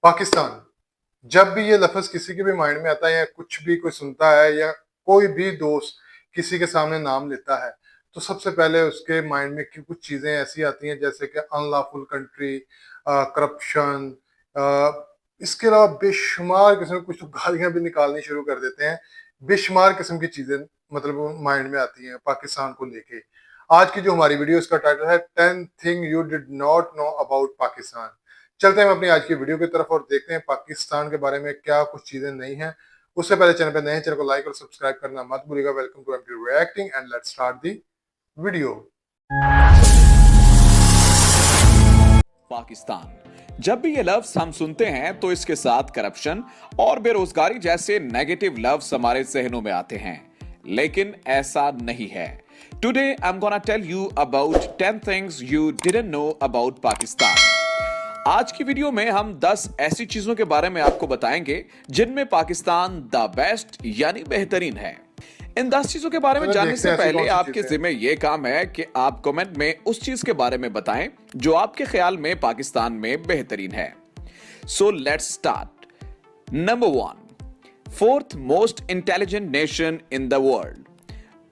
पाकिस्तान। जब भी ये लफ्ज किसी के भी माइंड में आता है या कुछ भी कोई सुनता है या कोई भी दोस्त किसी के सामने नाम लेता है तो सबसे पहले उसके माइंड में कुछ चीजें ऐसी आती हैं जैसे कि अनलॉफुल कंट्री, करप्शन, इसके अलावा बेशुमार किस्म की कुछ तो गालियां भी निकालनी शुरू कर देते हैं। बेशुमार किस्म की चीजें मतलब माइंड में आती हैं पाकिस्तान को लेके। आज की जो हमारी वीडियो इसका टाइटल है 10 thing you did not know about Pakistan. चलते हैं अपनी आज की वीडियो की तरफ और देखते हैं पाकिस्तान के बारे में क्या कुछ चीजें नहीं है। उससे पहले चैनल पे नए हैं, चैनल को लाइक और सब्सक्राइब करना मत भूलिएगा। Welcome to MT reacting and let's start the video. Pakistan. जब भी ये लफ्ज हम सुनते हैं तो इसके साथ करप्शन और बेरोजगारी जैसे नेगेटिव लफ्ज हमारे जहनों में आते हैं, लेकिन ऐसा नहीं है। Today I am gonna tell you about 10 things you didn't know about Pakistan. आज की वीडियो में हम 10 ऐसी चीजों के बारे में आपको बताएंगे जिनमें पाकिस्तान द बेस्ट यानी बेहतरीन है। इन 10 चीजों के बारे में जानने से पहले आपके जिम्मे ये काम है कि आप कमेंट में उस चीज के बारे में बताएं जो आपके ख्याल में पाकिस्तान में बेहतरीन है। So let's start. Number 1, fourth most intelligent nation in the world.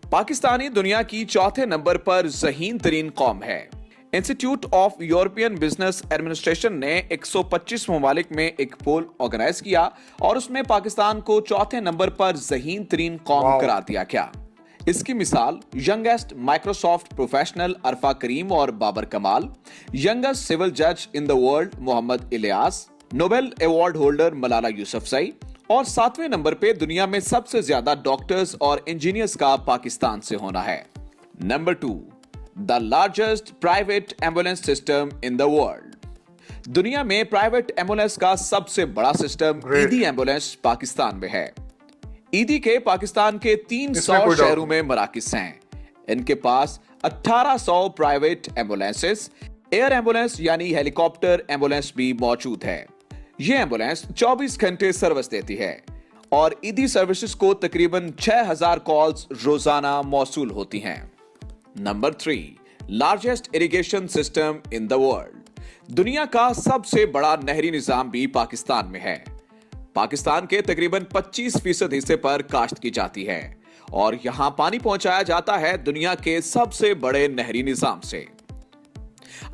Pakistani दुनिया की चौथे नंबर पर ज़हीन तरीन कौम है। Institute of European business administration ने 125 ममालिक में एक पोल ऑर्गेनाइज किया और उसमें पाकिस्तान को चौथे नंबर पर ज़हीन तरीन कौम करार दिया गया। इसकी मिसाल youngest Microsoft professional Arfa Karim और बाबर कमाल, यंगेस्ट सिविल जज in the world Muhammad Ilyas, Nobel award holder Malala Yousafzai और 7वें नंबर पे दुनिया में सबसे ज्यादा डॉक्टर्स और इंजीनियर्स का पाकिस्तान से होना है। Number 2, the largest private ambulance system in the world. दुनिया में प्राइवेट एम्बुलेंस का सबसे बड़ा सिस्टम ईदी एम्बुलेंस पाकिस्तान में है। ईदी के पाकिस्तान के 300 शहरों में मराकिज हैं। इनके पास 1800 प्राइवेट एम्बुलेंसेस, एयर एम्बुलेंस यानी हेलीकॉप्टर एम्बुलेंस भी मौजूद है। ये एम्बुलेंस 24 घंटे सर्विस देती है और ईदी सर्विसेज को तकरीबन 6000 कॉल्स रोजाना मौसूल होती हैं। Number 3, largest irrigation system in the world. दुनिया का सबसे बड़ा नहरी निजाम भी पाकिस्तान में है। पाकिस्तान के तकरीबन 25% हिस्से पर काश्त की जाती है और यहां पानी पहुंचाया जाता है दुनिया के सबसे बड़े नहरी निजाम से।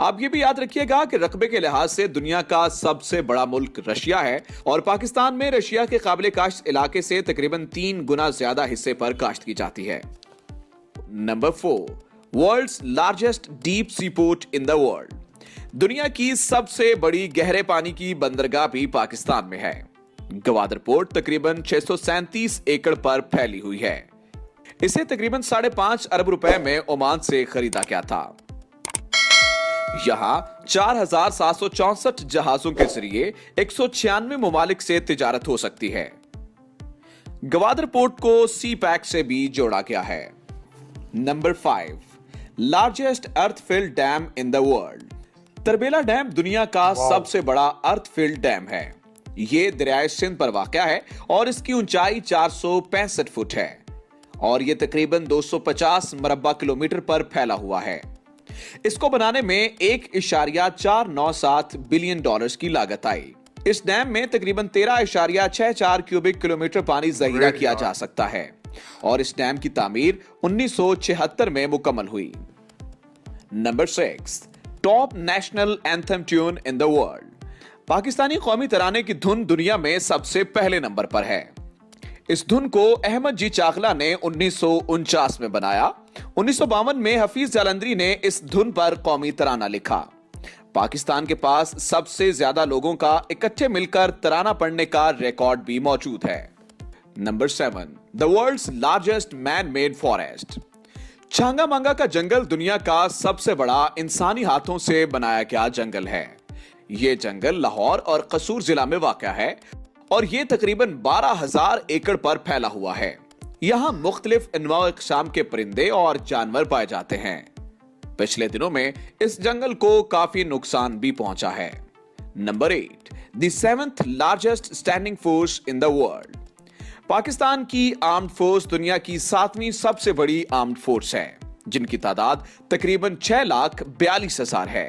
आप ये भी याद रखिएगा कि रकबे के लिहाज से दुनिया का सबसे बड़ा मुल्क रशिया है और पाकिस्तान में रशिया के काबिल काश्त इलाके से तकरीबन 3 गुना ज्यादा हिस्से पर काश्त की जाती है। Number 4, world's largest deep sea port in the world. दुनिया की सबसे बड़ी गहरे पानी की बंदरगाह भी पाकिस्तान में है। गवादर पोर्ट तकरीबन 637 एकड़ पर फैली हुई है। इसे तकरीबन 5.5 अरब रुपए में ओमान से खरीदा गया था। यहां 4764 जहाजों के जरिए 196 ममालिक से तिजारत हो सकती है। गवादर पोर्ट को सी पैक से भी जोड़ा गया है। Number 5, largest earth field dam in the world. Tarbela dam दुनिया का सबसे बड़ा अर्थ फिल्ड डैम है। ये दरियाए सिंध पर वाक़या है और इसकी ऊंचाई 465 फुट है और यह तकरीबन 250 मरबा किलोमीटर पर फैला हुआ है। इसको बनाने में 1.497 बिलियन डॉलर्स की लागत आई। इस डैम में तकरीबन 13.64 क्यूबिक किलोमीटर पानी जहीरा किया जा सकता है और इस डैम की तामीर 1976 में मुकम्मल हुई। Number 6, top national anthem tune in the world. Pakistani कौमी तराने की धुन दुनिया में सबसे पहले नंबर पर है। इस धुन को अहमद जी चाकला ने 1949 में बनाया। 1952 में हफीज जालंधरी ने इस धुन पर कौमी तराना लिखा। पाकिस्तान के पास सबसे ज्यादा लोगों का इकट्ठे मिलकर तराना पढ़ने का रिकॉर्ड भी मौजूद है। Number 7, the world's largest man made forest. Changa Manga का जंगल दुनिया का सबसे बड़ा इंसानी हाथों से बनाया गया जंगल है। यह जंगल लाहौर और कसूर जिला में वाक़या है और यह तकरीबन 12,000 एकड़ पर फैला हुआ है। यहां मुख्तलिफ इक़साम के परिंदे और जानवर पाए जाते हैं। पिछले दिनों में इस जंगल को काफी नुकसान भी पहुंचा है। Number 8, the 7th largest standing force in the world. Pakistan की आर्म्ड फोर्स दुनिया की 7वीं सबसे बड़ी आर्म्ड फोर्स है, जिनकी तादाद तकरीबन 6,42,000 है।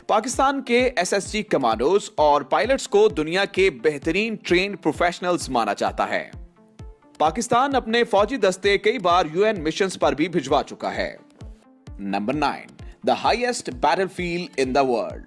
पाकिस्तान के एसएसजी कमांडोज और पायलट्स को दुनिया के बेहतरीन ट्रेन्ड प्रोफेशनल्स माना जाता है। पाकिस्तान अपने फौजी दस्ते कई बार यूएन मिशंस पर भी भिजवा चुका है। Number 9, the highest battlefield in the world.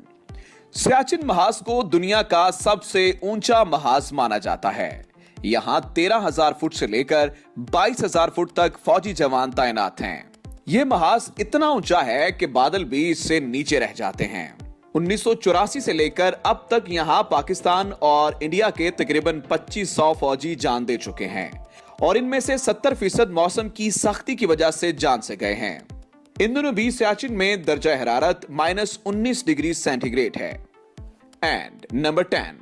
Siachen महाज को दुनिया का सबसे ऊंचा महाज माना जाता है। यहां 13,000 फुट से लेकर 22,000 फुट तक फौजी जवान तैनात हैं। यह महाज इतना ऊंचा है कि बादल भी इससे नीचे रह जाते हैं। 1984 से लेकर अब तक यहां पाकिस्तान और इंडिया के तकरीबन 2500 फौजी जान दे चुके हैं और इनमें से 70% मौसम की सख्ती की वजह से जान से गए हैं। इन दिनों भी सियाचिन में दर्जा हरारत -19 डिग्री सेंटीग्रेड है। And number 10,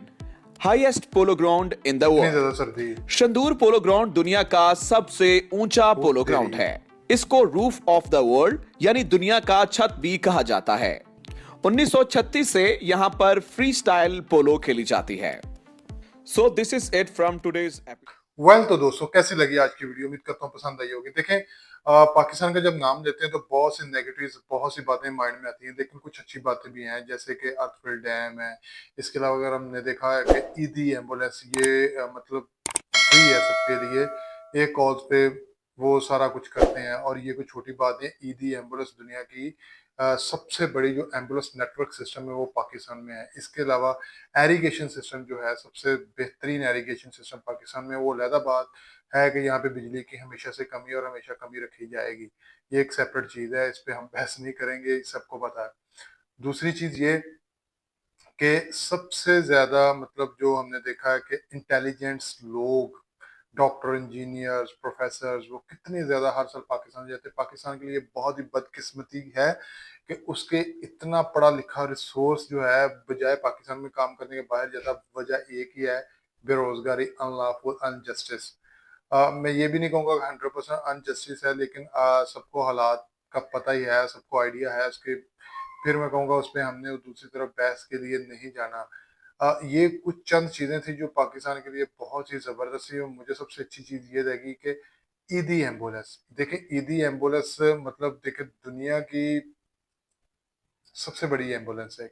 highest polo ground in the इतनी ज्यादा वर्ल्ड। सर्दी। शंदूर पोलो ग्राउंड दुनिया का सबसे ऊंचा पोलो ग्राउंड है। इसको रूफ ऑफ द वर्ल्ड यानी दुनिया का छत भी कहा जाता है। 1936 से यहां पर फ्री स्टाइल पोलो खेली जाती है। So this is it from today's well तो दोस्तों, कैसी लगी आज की वीडियो? उम्मीद करता हूँ पसंद आई होगी। देखें, पाकिस्तान का जब नाम लेते हैं तो बहुत सी नेगेटिव, बहुत सी बातें माइंड में आती हैं, लेकिन कुछ अच्छी बातें भी हैं, जैसे कि अर्थफील्ड डैम है। इसके अलावा अगर हमने देखा है कि ईदी एम्बुलेंस, ये मतलब फ्री है सबके लिए, एक कॉज पे वो सारा कुछ करते हैं, और ये कोई छोटी बात नहीं है। ईदी एम्बुलेंस दुनिया की सबसे बड़ी जो एम्बुलेंस नेटवर्क सिस्टम है वो पाकिस्तान में है। इसके अलावा एरीगेशन सिस्टम जो है, सबसे बेहतरीन एरीगेशन सिस्टम पाकिस्तान में, वो अलहदा बात है कि यहाँ पे बिजली की हमेशा से कमी और हमेशा कमी रखी जाएगी। ये एक सेपरेट चीज़ है, इस पे हम बहस नहीं करेंगे, सबको पता है। दूसरी चीज़ ये कि सबसे ज़्यादा मतलब जो हमने देखा है कि इंटेलिजेंट्स लोग, डॉक्टर, इंजीनियर्स, प्रोफेसर्स, वो कितने ज़्यादा हर साल पाकिस्तान जाते हैं। पाकिस्तान के लिए बहुत ही बदकिस्मती है कि उसके इतना पढ़ा लिखा रिसोर्स जो है, बजाय पाकिस्तान में काम करने के बाहर जाता। वजह एक ही है, बेरोजगारी, अनलॉफुल, अनजस्टिस। मैं ये भी नहीं कहूँगा 100% अनजस्टिस है, लेकिन सबको हालात का पता ही है, सबको आइडिया है उसके। फिर मैं कहूँगा उस पे हमने दूसरी तरफ बहस के लिए नहीं जाना। ये कुछ चंद चीज़ें थी जो पाकिस्तान के लिए बहुत ही ज़बरदस्त थी, और मुझे सबसे अच्छी चीज़ ये लगी कि ईदी एम्बुलेंस। देखिए, ईदी एम्बुलेंस मतलब देखिए दुनिया की सबसे बड़ी एम्बुलेंस है।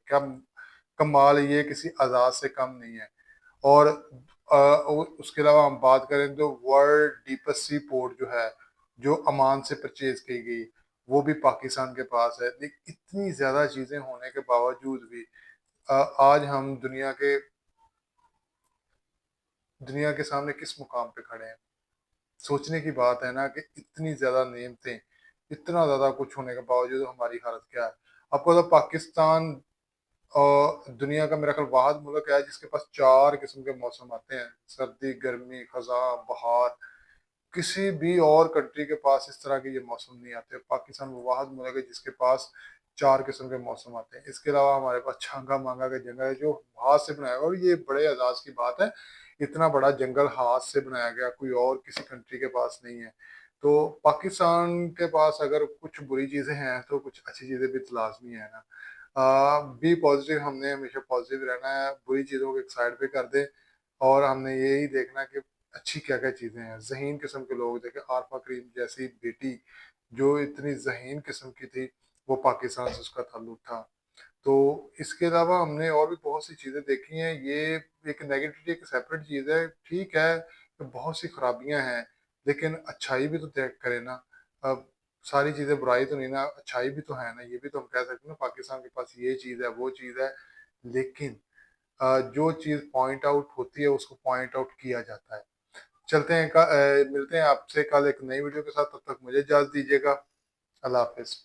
कमाल ये किसी आज़ाद से कम नहीं है। और उसके अलावा हम बात करें तो वर्ल्ड डीपेस्ट सी पोर्ट जो है, जो अमान से परचेज की गई, वो भी पाकिस्तान के पास है। लेकिन इतनी ज़्यादा चीज़ें होने के बावजूद भी आज हम दुनिया के सामने किस मुकाम पे खड़े हैं। सोचने की बात है ना कि इतनी ज्यादा नेमतें, इतना ज्यादा कुछ होने के बावजूद हमारी हालत क्या है। आपको तो पाकिस्तान दुनिया का मेरा ख्याल वाहिद मुल्क है जिसके पास 4 किस्म के मौसम आते हैं, सर्दी, गर्मी, खजा, बहार। किसी भी और कंट्री के पास इस तरह के ये मौसम नहीं आते। पाकिस्तान वो वाहिद मुल्क है जिसके पास 4 किस्म के मौसम आते हैं। इसके अलावा हमारे पास छांगा मांगा का जंगल है जो हाथ से बनाया गया, और ये बड़े एजाज की बात है। इतना बड़ा जंगल हाथ से बनाया गया, कोई और किसी कंट्री के पास नहीं है। तो पाकिस्तान के पास अगर कुछ बुरी चीजें हैं तो कुछ अच्छी चीजें भी तो लाजमी है ना। बी पॉजिटिव, हमने हमेशा पॉजिटिव रहना है, बुरी चीजों को एक साइड पे कर दे, और हमने यही देखना कि अच्छी क्या क्या चीजें हैं। ज़हीन किस्म के लोग देखे, आरफा करीम जैसी बेटी जो इतनी ज़हीन किस्म की थी, वो पाकिस्तान से उसका ताल्लुक था। तो इसके अलावा हमने और भी बहुत सी चीजें देखी हैं। ये एक नेगेटिविटी एक सेपरेट चीज है, ठीक है कि बहुत सी खराबियां हैं, लेकिन अच्छाई भी तो देख करें ना। अब सारी चीजें बुराई तो नहीं ना, अच्छाई भी तो है ना। ये भी तो हम कह सकते हैं ना, पाकिस्तान के पास ये चीज है, वो चीज है, लेकिन जो चीज पॉइंट आउट होती है उसको पॉइंट आउट किया जाता है। चलते हैं मिलते हैं आपसे कल एक नई वीडियो के साथ। तब तक मुझे इजाजत दीजिएगा। अल्लाह हाफिज।